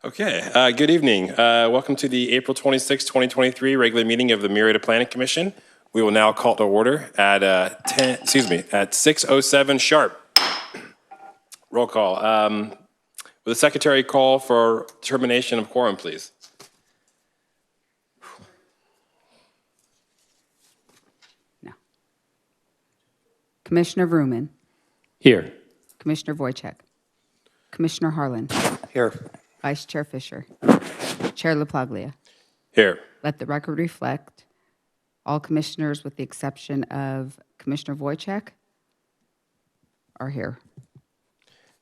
Okay, good evening. Welcome to the April 26, 2023 regular meeting of the Murrieta Planning Commission. We will now call to order at at 6:07 sharp. Roll call. Will the secretary call for determination of quorum, please? No. Commissioner Vrooman. Here. Commissioner Wojcik. Commissioner Harlan. Here. Vice Chair Fisher. Chair LaPaglia. Here. Let the record reflect all commissioners with the exception of Commissioner Wojcik are here.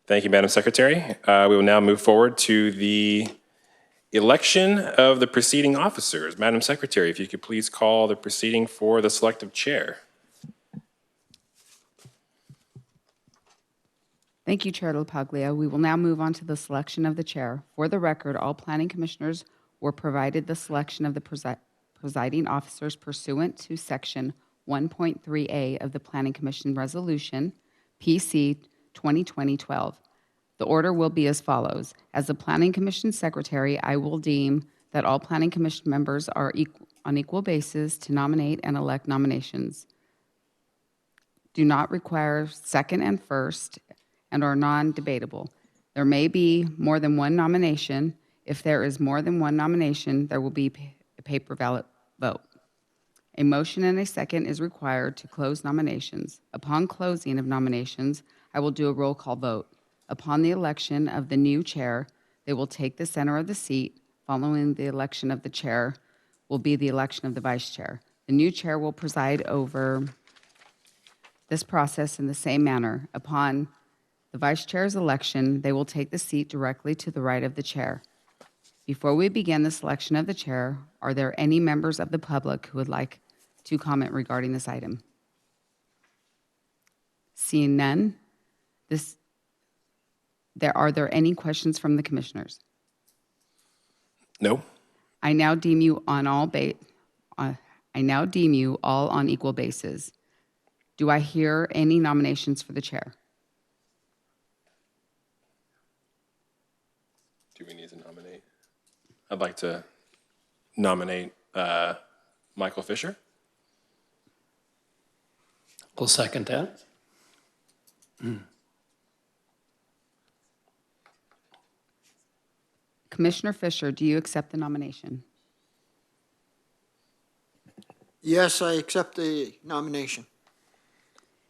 Thank you, Madam Secretary. We will now move forward to the election of the preceding officers. Madam Secretary, if you could please call the proceeding for the selective chair. Thank you, Chair LaPaglia. We will now move on to the selection of the chair. For the record, all planning commissioners were provided the selection of the presiding officers pursuant to Section 1.3A of the Planning Commission Resolution, PC 2020-12. The order will be as follows. As the Planning Commission Secretary, I will deem that all Planning Commission members are on equal basis to nominate and elect nominations. Do not require second and first and are non-debatable. There may be more than one nomination. If there is more than one nomination, there will be a paper ballot vote. A motion and a second is required to close nominations. Upon closing of nominations, I will do a roll call vote. Upon the election of the new chair, they will take the center of the seat. Following the election of the chair will be the election of the vice chair. The new chair will preside over this process in the same manner. Upon the vice chair's election, they will take the seat directly to the right of the chair. Before we begin the selection of the chair, are there any members of the public who would like to comment regarding this item? Seeing none, are there any questions from the commissioners? No. I now deem you all on equal basis. Do I hear any nominations for the chair? Do we need to nominate? I'd like to nominate Michael Fisher. We'll second that. Commissioner Fisher, do you accept the nomination? Yes, I accept the nomination.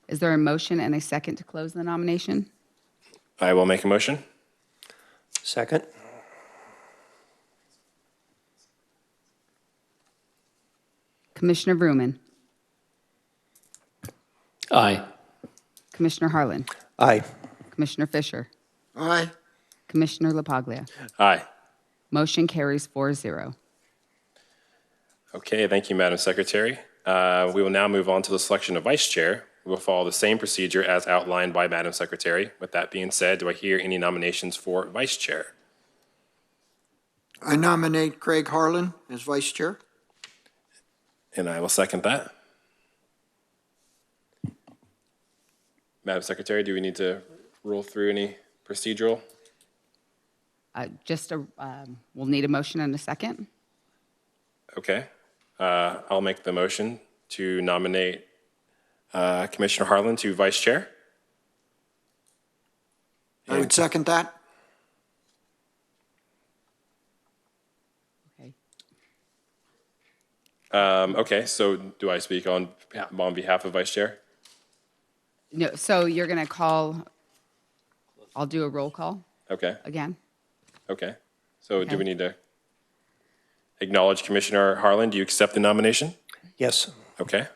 Is there a motion and a second to close the nomination? I will make a motion. Second. Commissioner Vrooman. Aye. Commissioner Harlan. Aye. Commissioner Fisher. Aye. Commissioner LaPaglia. Aye. Motion carries 4-0. Okay, thank you, Madam Secretary. We will now move on to the selection of vice chair. We will follow the same procedure as outlined by Madam Secretary. With that being said, do I hear any nominations for vice chair? I nominate Craig Harlan as vice chair. And I will second that. Madam Secretary, do we need to roll through any procedural? We'll need a motion and a second. Okay. I'll make the motion to nominate Commissioner Harlan to vice chair. I would second that. Okay. Okay, so do I speak on behalf of vice chair? No, so you're going to call, I'll do a roll call Okay, again. okay. So do Okay. we need to acknowledge Commissioner Harlan? Do you accept the nomination? Yes. Okay.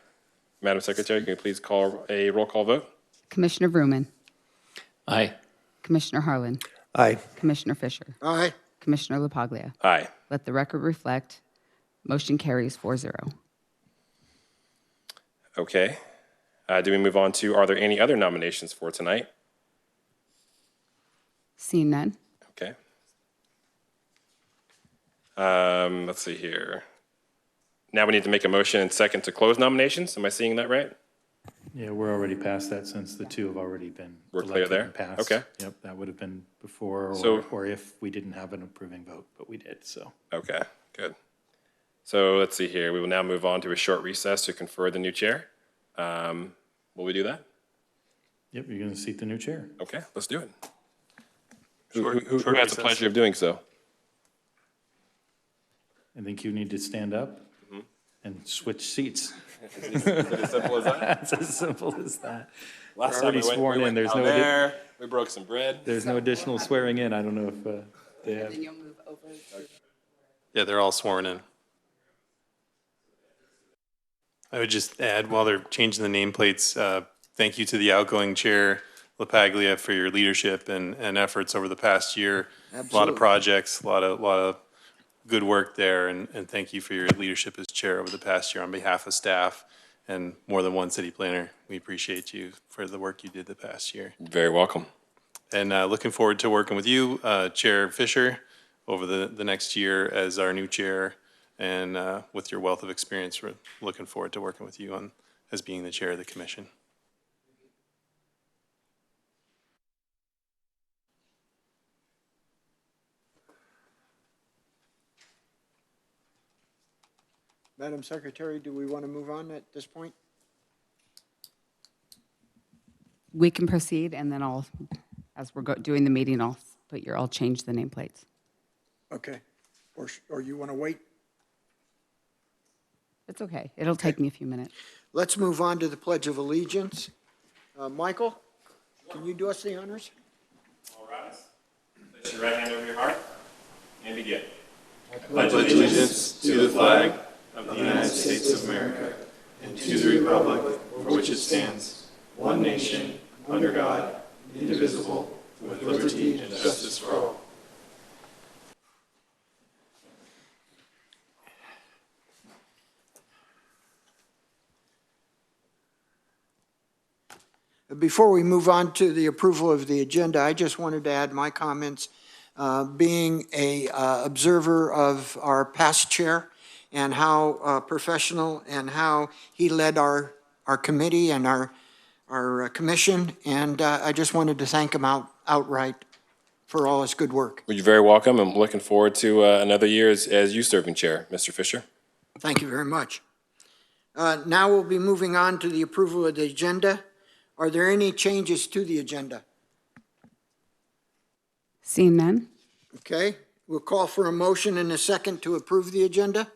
Madam Secretary, can you please call a roll call vote? Commissioner Vrooman. Aye. Commissioner Harlan. Aye. Commissioner Fisher. Aye. Commissioner LaPaglia. Aye. Let the record reflect. Motion carries 4-0. Okay. Do we move on to, are there any other nominations for tonight? Seeing none. Okay. Let's see here. Now we need to make a motion and second to close nominations. Am I seeing that right? Yeah, we're already past that since the two have already been We're clear elected there? and passed. Okay. Yep, that would have been before So- or if we didn't have an approving vote, but we did, so. Okay, good. So let's see here. We will now move on to a short recess to confer the new chair. Will we do that? Yep, you're going to seat the new chair. Okay, let's do it. Short Who has the recess. pleasure of doing so? I think you need to stand up and switch seats. Is it as simple as that? It's as simple as that. Last We're time already sworn in. There's down no addi- there, we broke some bread. There's no additional swearing in. I don't know if they have. Then you'll move over. Yeah, they're all sworn in. I would just add, while they're changing the nameplates, thank you to the outgoing chair, LaPaglia, for your leadership and efforts over the past year. A lot Absolutely. of projects, a lot of good work there, and thank you for your leadership as chair over the past year on behalf of staff and more than one city planner. We appreciate you for the work you did the past year. Very welcome. And looking forward to working with you, Chair Fisher, over the next year as our new chair. And with your wealth of experience, we're looking forward to working with you as being the chair of the commission. Madam Secretary, do we want to move on at this point? We can proceed, and then as we're doing the meeting, I'll change the nameplates. Okay. Or you want to wait? It's okay. It'll take me a few minutes. Let's move on to the Pledge of Allegiance. Michael, can you do us the honors? All rise. Place your right hand over your heart and begin. I pledge allegiance to the flag of the United States of America and to the republic for which it stands, one nation, under God, indivisible, with liberty and justice for all. Before we move on to the approval of the agenda, I just wanted to add my comments. Being a observer of our past chair and how professional and how he led our committee and our commission, and I just wanted to thank him outright for all his good work. Well, you're very welcome. I'm looking forward to another year as you serving chair, Mr. Fisher. Thank you very much. Now we'll be moving on to the approval of the agenda. Are there any changes to the agenda? Seeing none? Okay, we'll call for a motion and a second to approve the agenda.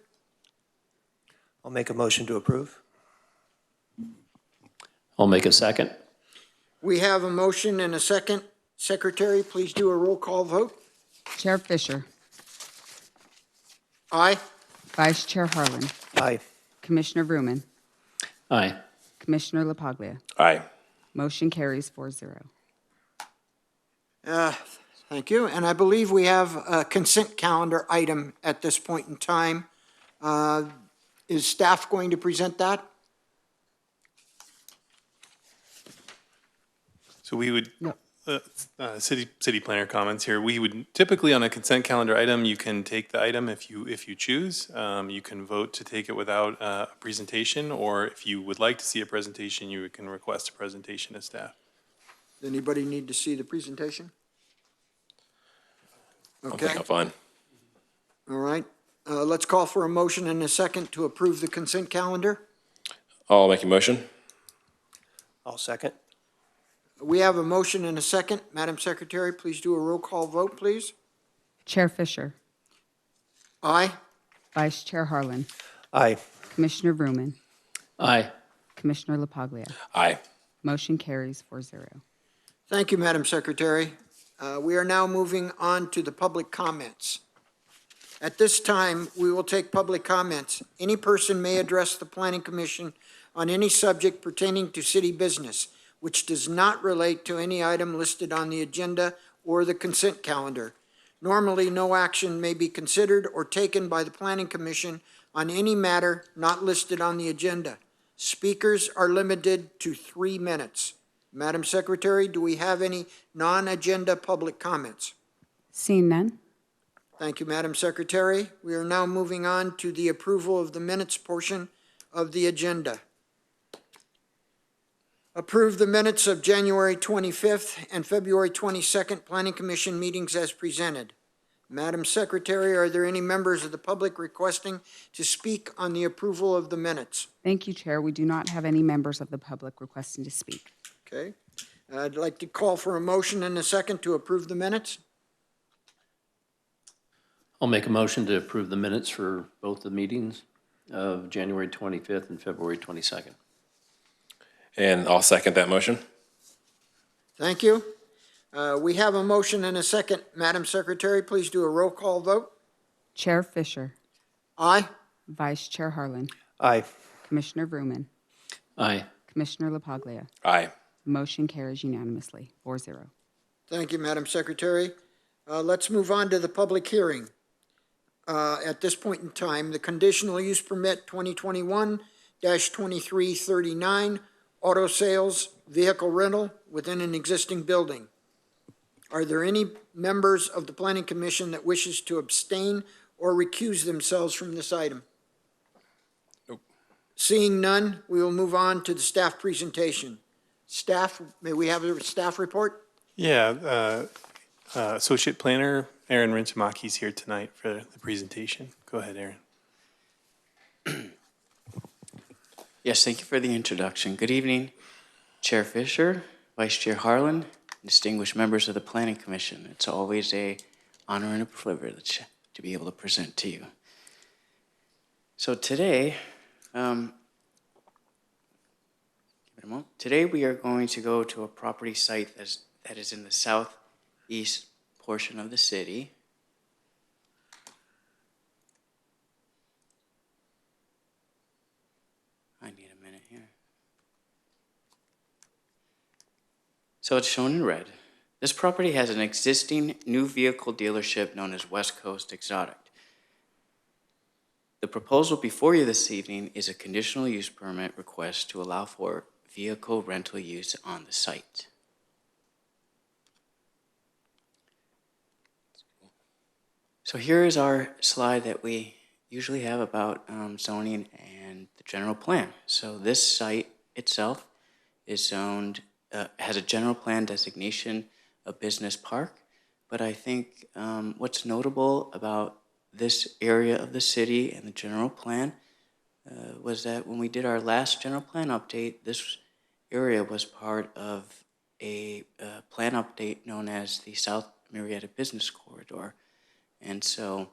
I'll make a motion to approve. I'll make a second. We have a motion and a second. Secretary, please do a roll call vote. Chair Fisher. Aye. Vice Chair Harlan. Aye. Commissioner Vrooman. Aye. Commissioner LaPaglia. Aye. Motion carries 4-0. Thank you. And I believe we have a consent calendar item at this point in time. Is staff going to present that? So we would, No. city planner comments here. We would typically on a consent calendar item, you can take the item if you choose. You can vote to take it without a presentation, or if you would like to see a presentation, you can request a presentation of staff. Does anybody need to see the presentation? I Okay, think I'm fine. all right. Let's call for a motion and a second to approve the consent calendar. I'll make a motion. I'll second. We have a motion and a second. Madam Secretary, please do a roll call vote, please. Chair Fisher. Aye. Vice Chair Harlan. Aye. Commissioner Vrooman. Aye. Commissioner LaPaglia. Aye. Motion carries 4-0. Thank you, Madam Secretary. We are now moving on to the public comments. At this time, we will take public comments. Any person may address the Planning Commission on any subject pertaining to city business, which does not relate to any item listed on the agenda or the consent calendar. Normally, no action may be considered or taken by the Planning Commission on any matter not listed on the agenda. Speakers are limited to 3 minutes. Madam Secretary, do we have any non-agenda public comments? Seeing none? Thank you, Madam Secretary. We are now moving on to the approval of the minutes portion of the agenda. Approve the minutes of January 25th and February 22nd Planning Commission meetings as presented. Madam Secretary, are there any members of the public requesting to speak on the approval of the minutes? Thank you, Chair. We do not have any members of the public requesting to speak. Okay. I'd like to call for a motion and a second to approve the minutes. I'll make a motion to approve the minutes for both the meetings of January 25th and February 22nd. And I'll second that motion. Thank you. We have a motion and a second. Madam Secretary, please do a roll call vote. Chair Fisher, Aye. Vice Chair Harlan, Aye. Commissioner Vrooman, Aye. Commissioner LaPaglia. Aye. Motion carries unanimously, 4-0. Thank you, Madam Secretary. Let's move on to the public hearing. At this point in time, the conditional use permit 2021-2339, auto sales, vehicle rental within an existing building. Are there any members of the Planning Commission that wishes to abstain or recuse themselves from this item? Nope. Seeing none, we will move on to the staff presentation. Staff, may we have a staff report? Yeah, Associate Planner Aaron Rintamaki is here tonight for the presentation. Go ahead, Aaron. Yes, thank you for the introduction. Good evening, Chair Fisher, Vice Chair Harlan, distinguished members of the Planning Commission. It's always an honor and a privilege to be able to present to you. So today, today we are going to go to a property site that is in the southeast portion of the city. I need a minute here. So it's shown in red. This property has an existing new vehicle dealership known as West Coast Exotic. The proposal before you this evening is a conditional use permit request to allow for vehicle rental use on the site. So here is our slide that we usually have about zoning and the general plan. So this site itself is zoned, has a general plan designation of business park, but I think what's notable about this area of the city and the general plan was that when we did our last general plan update, this area was part of a plan update known as the South Murrieta Business Corridor. And so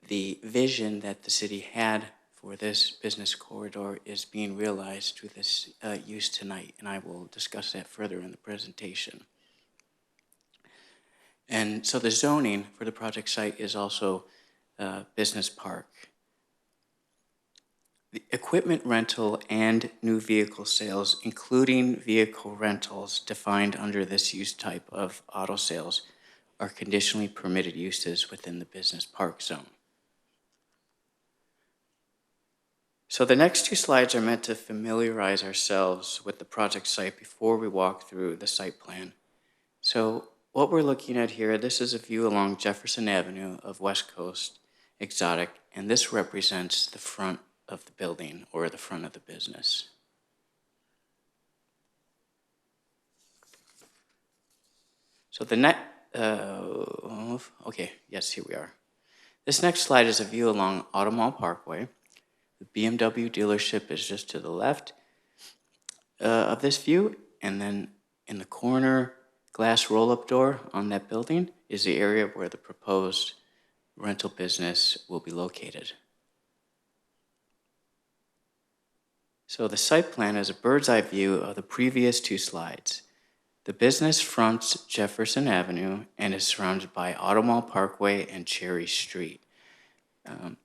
the vision that the city had for this business corridor is being realized through this use tonight, and I will discuss that further in the presentation. And so the zoning for the project site is also business park. The equipment rental and new vehicle sales, including vehicle rentals defined under this use type of auto sales, are conditionally permitted uses within the business park zone. So the next two slides are meant to familiarize ourselves with the project site before we walk through the site plan. So what we're looking at here, this is a view along Jefferson Avenue of West Coast Exotic, and this represents the front of the building or the front of the business. So the next, okay, yes, here we are. This next slide is a view along Automall Parkway. The BMW dealership is just to the left of this view, and then in the corner glass roll-up door on that building is the area where the proposed rental business will be located. So the site plan is a bird's eye view of the previous two slides. The business fronts Jefferson Avenue and is surrounded by Automall Parkway and Cherry Street.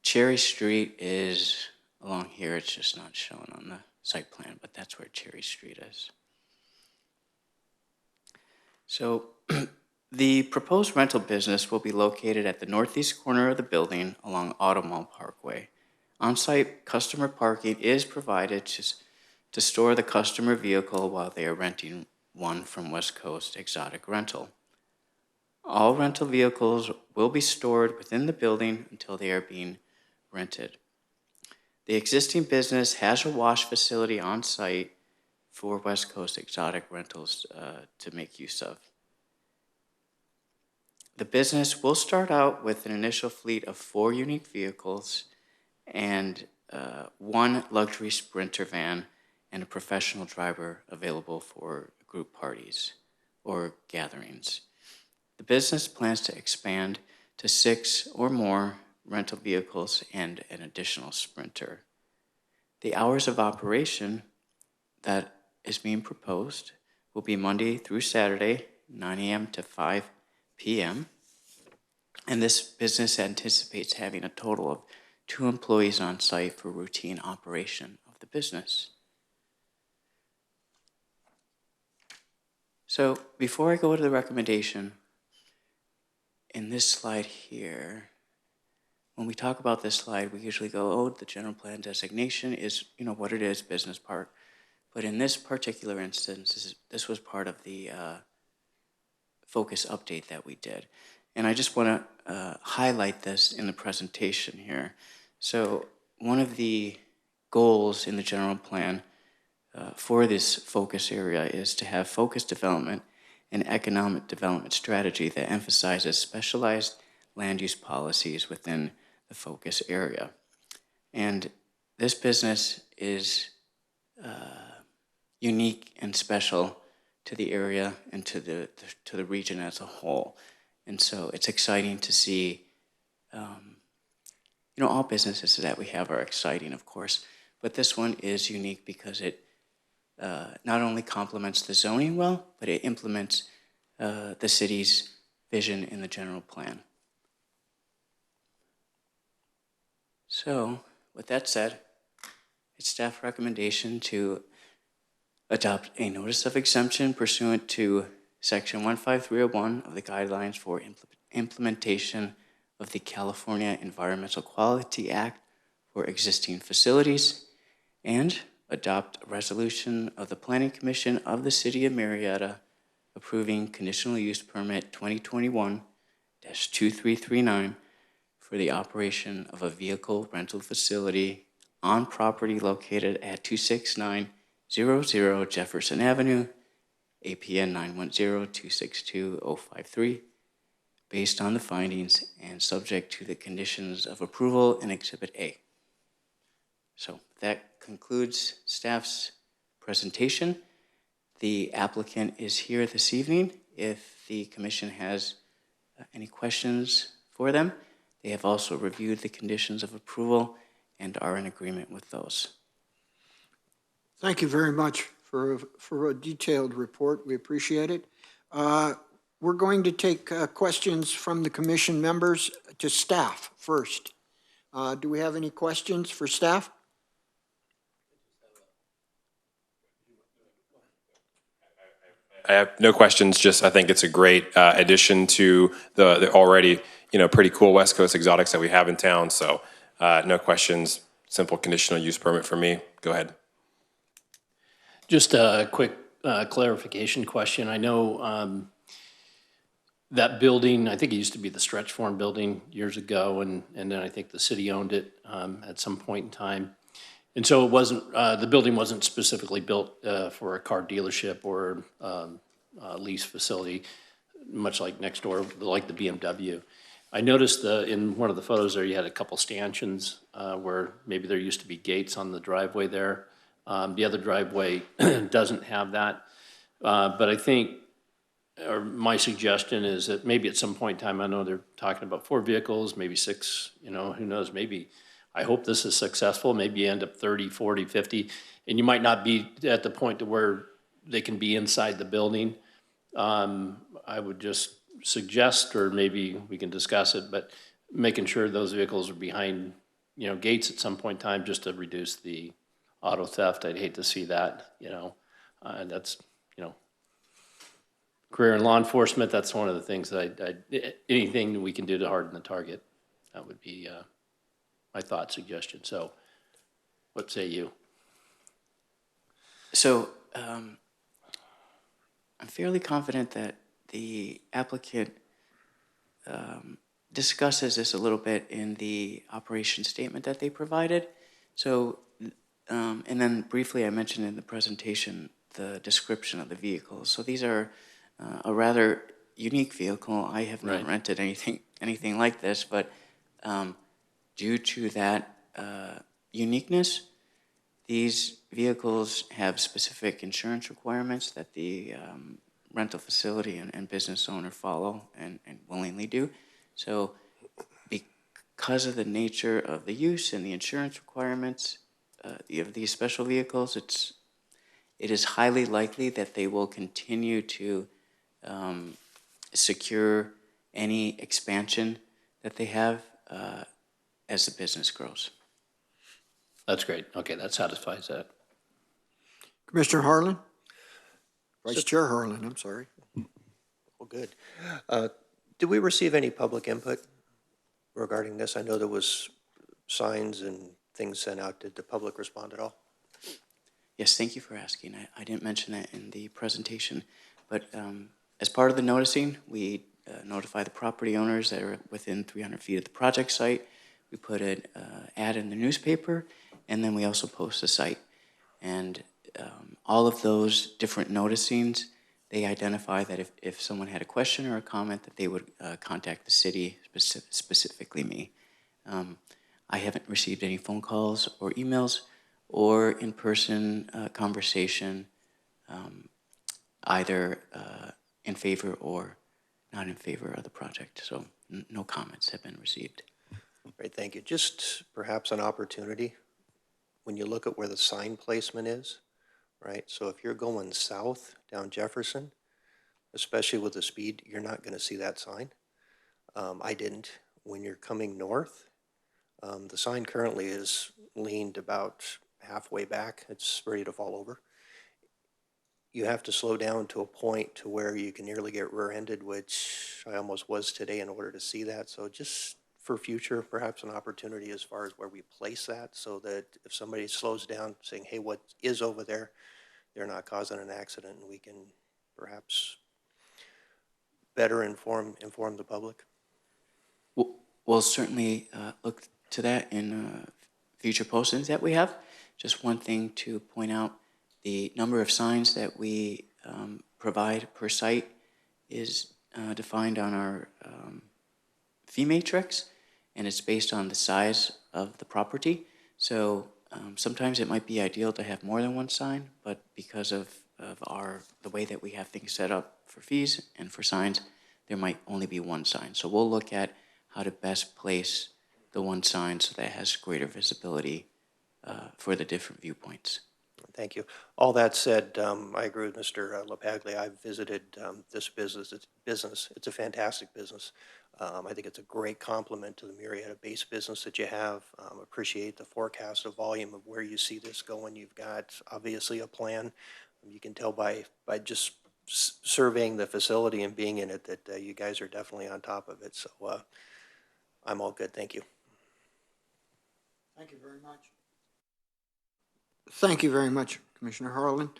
Cherry Street is along here, it's just not shown on the site plan, but that's where Cherry Street is. So the proposed rental business will be located at the northeast corner of the building along Automall Parkway. On-site customer parking is provided to store the customer vehicle while they are renting one from West Coast Exotic Rental. All rental vehicles will be stored within the building until they are being rented. The existing business has a wash facility on site for West Coast exotic rentals to make use of. The business will start out with an initial fleet of 4 unique vehicles and 1 luxury Sprinter van and a professional driver available for group parties or gatherings. The business plans to expand to 6 or more rental vehicles and an additional Sprinter. The hours of operation that is being proposed will be Monday through Saturday, 9 a.m. to 5 p.m. And this business anticipates having a total of 2 employees on site for routine operation of the business. So before I go to the recommendation, in this slide here, when we talk about this slide, we usually go, oh, the general plan designation is, what it is, business park. But in this particular instance, this was part of the focus update that we did. And I just want to highlight this in the presentation here. So one of the goals in the general plan for this focus area is to have focused development and economic development strategy that emphasizes specialized land use policies within the focus area. And this business is unique and special to the area and to the region as a whole. And so it's exciting to see, all businesses that we have are exciting, of course, but this one is unique because it not only complements the zoning well, but it implements the city's vision in the general plan. So, with that said, it's staff recommendation to adopt a notice of exemption pursuant to Section 15301 of the Guidelines for Implementation of the California Environmental Quality Act for existing facilities, and adopt a resolution of the Planning Commission of the City of Murrieta approving conditional use permit 2021-2339 for the operation of a vehicle rental facility on property located at 26900 Jefferson Avenue, APN 910-262-053, based on the findings and subject to the conditions of approval in Exhibit A. So that concludes staff's presentation. The applicant is here this evening. If the commission has any questions for them, they have also reviewed the conditions of approval and are in agreement with those. Thank you very much for a detailed report. We appreciate it. We're going to take questions from the commission members to staff first. Do we have any questions for staff? I have no questions, just I think it's a great addition to the already, pretty cool West Coast exotics that we have in town. So no questions, simple conditional use permit for me. Go ahead. Just a quick clarification question. I know that building, I think it used to be the Stretch Farm building years ago, and then I think the city owned it at some point in time. And so it wasn't, the building wasn't specifically built for a car dealership or lease facility, much like next door, like the BMW. I noticed in one of the photos there, you had a couple stanchions where maybe there used to be gates on the driveway there. The other driveway doesn't have that. But I think, or my suggestion is that maybe at some point in time, I know they're talking about 4 vehicles, maybe 6, who knows, maybe. I hope this is successful. Maybe you end up 30, 40, 50, and you might not be at the point to where they can be inside the building. I would just suggest, or maybe we can discuss it, but making sure those vehicles are behind, gates at some point in time just to reduce the auto theft. I'd hate to see that, and that's, career in law enforcement. That's one of the things that anything we can do to harden the target, that would be my thought suggestion. So what say you? So I'm fairly confident that the applicant discusses this a little bit in the operation statement that they provided. So, and then briefly I mentioned in the presentation the description of the vehicle. So these are a rather unique vehicle. I have not Right. rented anything like this, but due to that uniqueness, these vehicles have specific insurance requirements that the rental facility and business owner follow and willingly do. So because of the nature of the use and the insurance requirements of these special vehicles, it is highly likely that they will continue to secure any expansion that they have as the business grows. That's great. Okay, that satisfies that. Commissioner Harlan? Vice Chair Harlan, I'm sorry. Well, good. Did we receive any public input regarding this? I know there was signs and things sent out. Did the public respond at all? Yes, thank you for asking. I didn't mention that in the presentation, but as part of the noticing, we notify the property owners that are within 300 feet of the project site. We put an ad in the newspaper, and then we also post the site. And all of those different noticings, they identify that if someone had a question or a comment, that they would contact the city, specifically me. I haven't received any phone calls or emails or in-person conversation, either in favor or not in favor of the project. So no comments have been received. Great, thank you. Just perhaps an opportunity, when you look at where the sign placement is, right? So if you're going south down Jefferson, especially with the speed, you're not going to see that sign. I didn't. When you're coming north, the sign currently is leaned about halfway back. It's ready to fall over. You have to slow down to a point to where you can nearly get rear-ended, which I almost was today in order to see that. So just for future, perhaps an opportunity as far as where we place that, so that if somebody slows down saying, hey, what is over there, they're not causing an accident, and we can perhaps better inform the public. We'll certainly look to that in future postings that we have. Just one thing to point out, the number of signs that we provide per site is defined on our fee matrix, and it's based on the size of the property. So sometimes it might be ideal to have more than one sign, but because of the way that we have things set up for fees and for signs, there might only be one sign. So we'll look at how to best place the one sign so that it has greater visibility for the different viewpoints. Thank you. All that said, I agree with Mr. LaPaglia. I've visited this business. It's a fantastic business. I think it's a great complement to the Murrieta-based business that you have. Appreciate the forecast of volume of where you see this going. You've got obviously a plan. You can tell by just surveying the facility and being in it that you guys are definitely on top of it. So I'm all good. Thank you. Thank you very much. Thank you very much, Commissioner Harlan.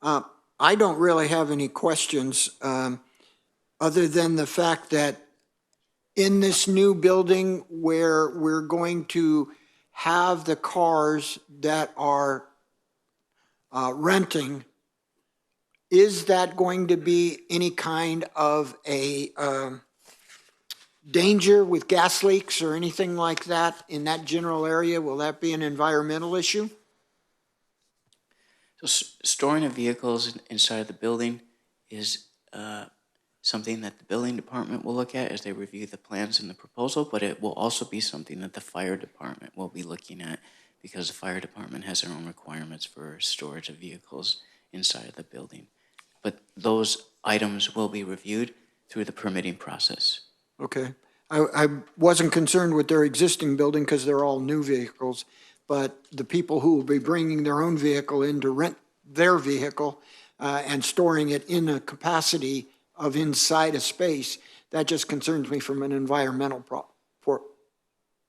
I don't really have any questions other than the fact that in this new building where we're going to have the cars that are renting, is that going to be any kind of a danger with gas leaks or anything like that in that general area? Will that be an environmental issue? So storing of vehicles inside of the building is something that the building department will look at as they review the plans and the proposal, but it will also be something that the fire department will be looking at, because the fire department has their own requirements for storage of vehicles inside of the building. But those items will be reviewed through the permitting process. Okay. I wasn't concerned with their existing building because they're all new vehicles, but the people who will be bringing their own vehicle in to rent their vehicle and storing it in a capacity of inside a space, that just concerns me from an environmental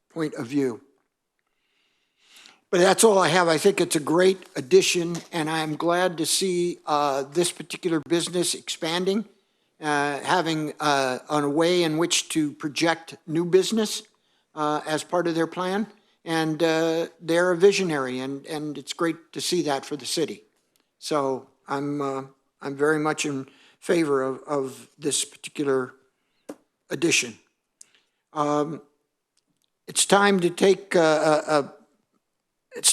point of view. But that's all I have. I think it's a great addition, and I'm glad to see this particular business expanding, having a way in which to project new business as part of their plan. And they're a visionary, and it's great to see that for the city. So I'm very much in favor of this particular addition. It's time to take, it's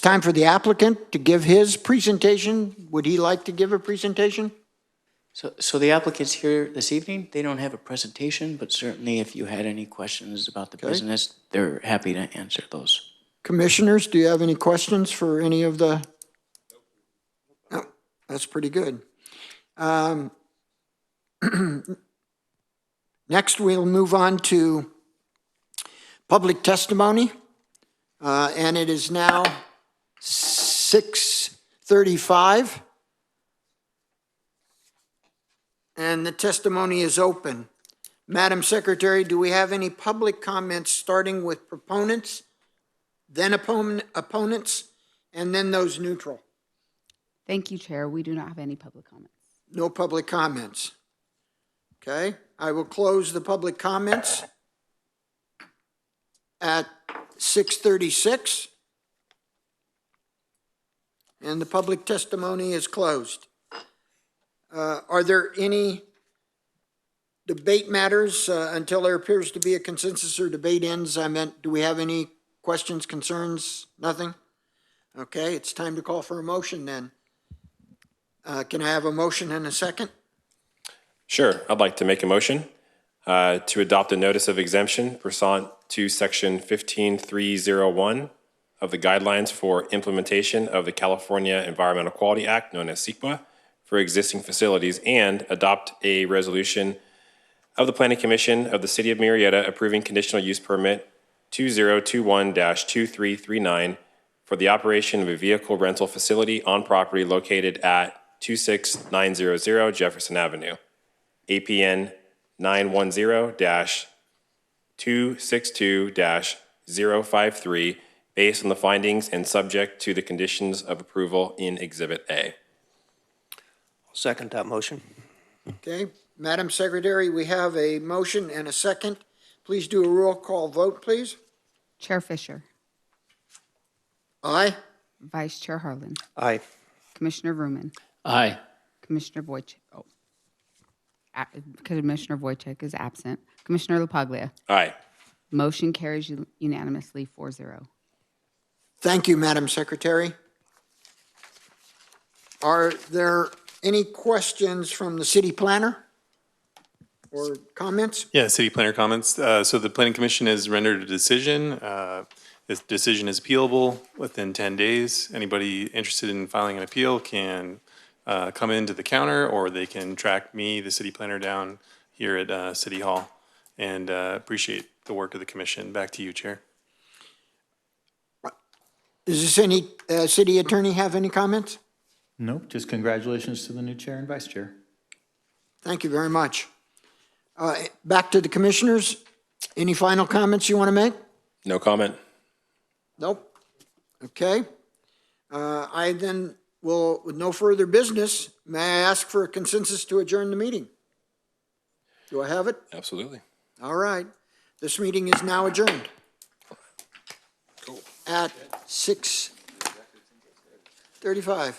time for the applicant to give his presentation. Would he like to give a presentation? So the applicant's here this evening. They don't have a presentation, but certainly if you had any questions about the Okay. business, they're happy to answer those. Commissioners, do you have any questions for any of the? No, that's pretty good. Next, we'll move on to public testimony, and it is now 6:35. And the testimony is open. Madam Secretary, do we have any public comments, starting with proponents, then opponents, and then those neutral? Thank you, Chair. We do not have any public comments. No public comments. Okay, I will close the public comments at 6:36. And the public testimony is closed. Are there any debate matters until there appears to be a consensus or debate ends? I meant, do we have any questions, concerns? Nothing? Okay, it's time to call for a motion then. Can I have a motion and a second? Sure, I'd like to make a motion to adopt a notice of exemption pursuant to Section 15301 of the Guidelines for Implementation of the California Environmental Quality Act, known as CEQA, for existing facilities, and adopt a resolution of the Planning Commission of the City of Murrieta approving conditional use permit 2021-2339 for the operation of a vehicle rental facility on property located at 26900 Jefferson Avenue, APN 910-262-053, based on the findings and subject to the conditions of approval in Exhibit A. Second that motion. Okay, Madam Secretary, we have a motion and a second. Please do a roll call vote, please. Chair Fisher, Aye? Vice Chair Harlan, Aye. Commissioner Vrooman, Aye. Commissioner Wojcik, Commissioner Wojcik is absent. Commissioner LaPaglia. Aye. Motion carries unanimously 4-0. Thank you, Madam Secretary. Are there any questions from the city planner or comments? Yeah, city planner comments. So the planning commission has rendered a decision. This decision is appealable within 10 days. Anybody interested in filing an appeal can come into the counter, or they can track me, the city planner, down here at City Hall. And appreciate the work of the commission. Back to you, Chair. Does this any city attorney have any comments? Nope, just congratulations to the new chair and vice chair. Thank you very much. Back to the commissioners. Any final comments you want to make? No comment. Nope. Okay. I then will, with no further business, may I ask for a consensus to adjourn the meeting? Do I have it? Absolutely. All right. This meeting is now adjourned at 6:35.